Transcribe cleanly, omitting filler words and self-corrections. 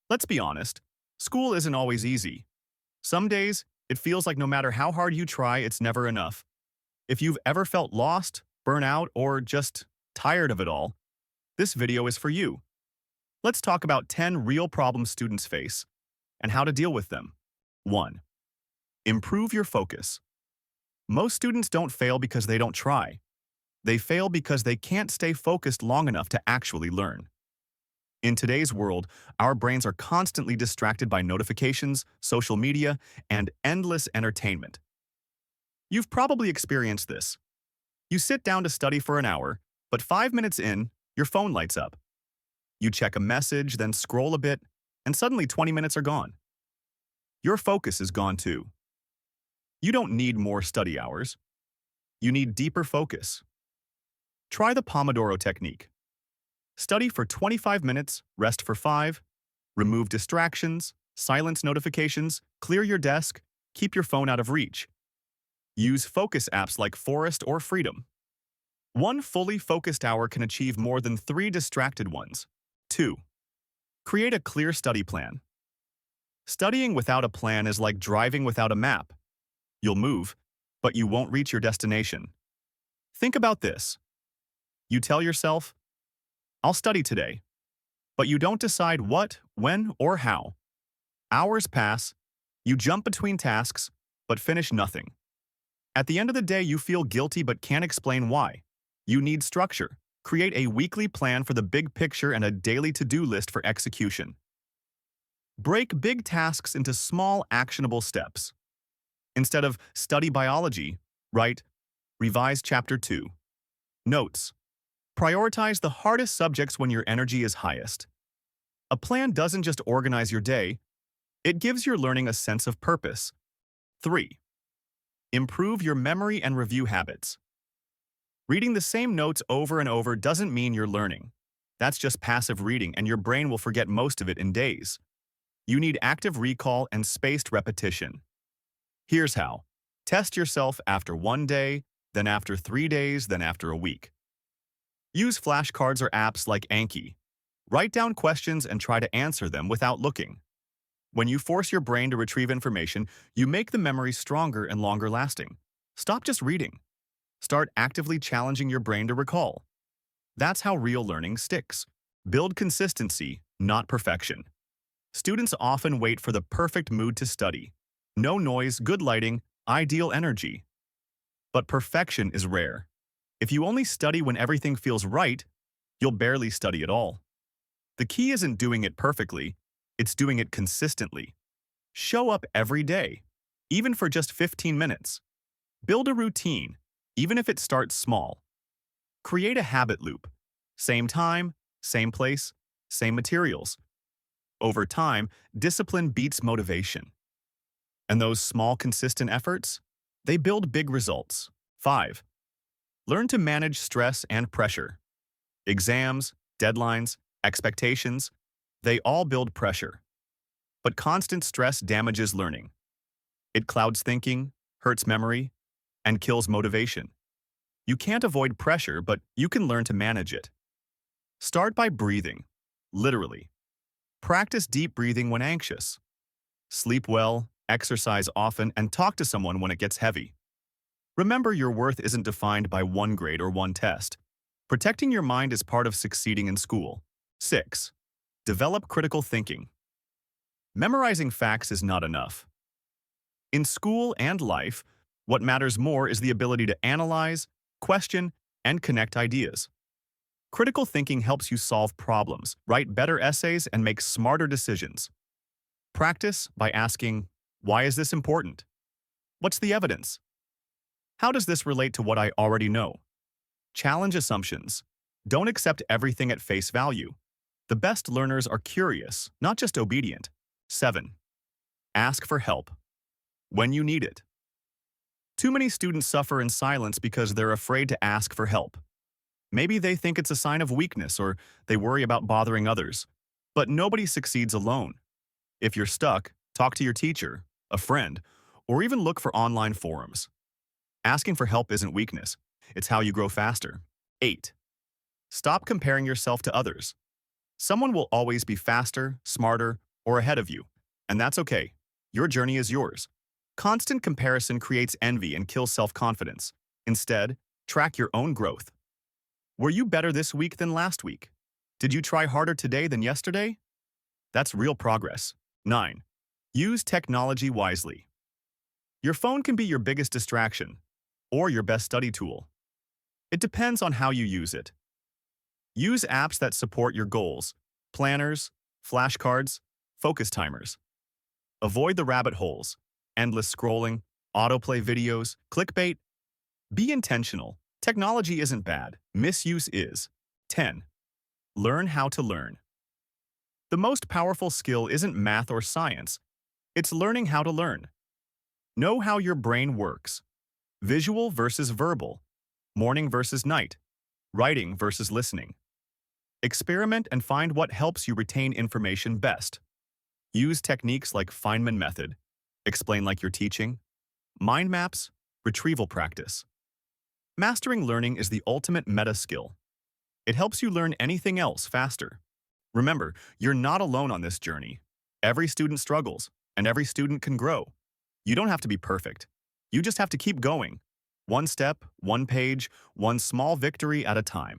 Let's be honest, school isn't always easy. Some days, it feels like no matter how hard you try, it's never enough. If you've ever felt lost, burnout, or just tired of it all, this video is for you. Let's talk about 10 real problems students face and how to deal with them. 1. Improve your focus. Most students don't fail because they don't try. They fail because they can't stay focused long enough to actually learn. In today's world, our brains are constantly distracted by notifications, social media, and endless entertainment. You've probably experienced this. You sit down to study for an hour, but 5 minutes in, your phone lights up. You check a message, then scroll a bit, and suddenly 20 minutes are gone. Your focus is gone too. You don't need more study hours. You need deeper focus. Try the Pomodoro technique. Study for 25 minutes, rest for 5, remove distractions, silence notifications, clear your desk, keep your phone out of reach. Use focus apps like Forest or Freedom. One fully focused hour can achieve more than 3 distracted ones. 2. Create a clear study plan. Studying without a plan is like driving without a map. You'll move, but you won't reach your destination. Think about this. You tell yourself, I'll study today, but you don't decide what, when, or how. Hours pass, you jump between tasks, but finish nothing. At the end of the day, you feel guilty but can't explain why. You need structure. Create a weekly plan for the big picture and a daily to-do list for execution. Break big tasks into small, actionable steps. Instead of study biology, write revise chapter 2. Notes. Prioritize the hardest subjects when your energy is highest. A plan doesn't just organize your day, it gives your learning a sense of purpose. 3. Improve your memory and review habits. Reading the same notes over and over doesn't mean you're learning. That's just passive reading, and your brain will forget most of it in days. You need active recall and spaced repetition. Here's how. Test yourself after 1 day, then after 3 days, then after a week. Use flashcards or apps like Anki. Write down questions and try to answer them without looking. When you force your brain to retrieve information, you make the memory stronger and longer lasting. Stop just reading. Start actively challenging your brain to recall. That's how real learning sticks. Build consistency, not perfection. Students often wait for the perfect mood to study. No noise, good lighting, ideal energy. But perfection is rare. If you only study when everything feels right, you'll barely study at all. The key isn't doing it perfectly, it's doing it consistently. Show up every day, even for just 15 minutes. Build a routine, even if it starts small. Create a habit loop. Same time, same place, same materials. Over time, discipline beats motivation. And those small, consistent efforts, they build big results. 5. Learn to manage stress and pressure. Exams, deadlines, expectations, they all build pressure. But constant stress damages learning. It clouds thinking, hurts memory, and kills motivation. You can't avoid pressure, but you can learn to manage it. Start by breathing, literally. Practice deep breathing when anxious. Sleep well, exercise often, and talk to someone when it gets heavy. Remember, your worth isn't defined by one grade or one test. Protecting your mind is part of succeeding in school. 6. Develop critical thinking. Memorizing facts is not enough. In school and life, what matters more is the ability to analyze, question, and connect ideas. Critical thinking helps you solve problems, write better essays, and make smarter decisions. Practice by asking, why is this important? What's the evidence? How does this relate to what I already know? Challenge assumptions. Don't accept everything at face value. The best learners are curious, not just obedient. 7. Ask for help. When you need it. Too many students suffer in silence because they're afraid to ask for help. Maybe they think it's a sign of weakness or they worry about bothering others. But nobody succeeds alone. If you're stuck, talk to your teacher, a friend, or even look for online forums. Asking for help isn't weakness. It's how you grow faster. 8. Stop comparing yourself to others. Someone will always be faster, smarter, or ahead of you. And that's okay. Your journey is yours. Constant comparison creates envy and kills self-confidence. Instead, track your own growth. Were you better this week than last week? Did you try harder today than yesterday? That's real progress. 9. Use technology wisely. Your phone can be your biggest distraction or your best study tool. It depends on how you use it. Use apps that support your goals, planners, flashcards, focus timers. Avoid the rabbit holes, endless scrolling, autoplay videos, clickbait. Be intentional. Technology isn't bad. Misuse is. 10. Learn how to learn. The most powerful skill isn't math or science. It's learning how to learn. Know how your brain works. Visual versus verbal. Morning versus night. Writing versus listening. Experiment and find what helps you retain information best. Use techniques like Feynman method, explain like you're teaching, mind maps, retrieval practice. Mastering learning is the ultimate meta skill. It helps you learn anything else faster. Remember, you're not alone on this journey. Every student struggles, and every student can grow. You don't have to be perfect. You just have to keep going. One step, one page, one small victory at a time.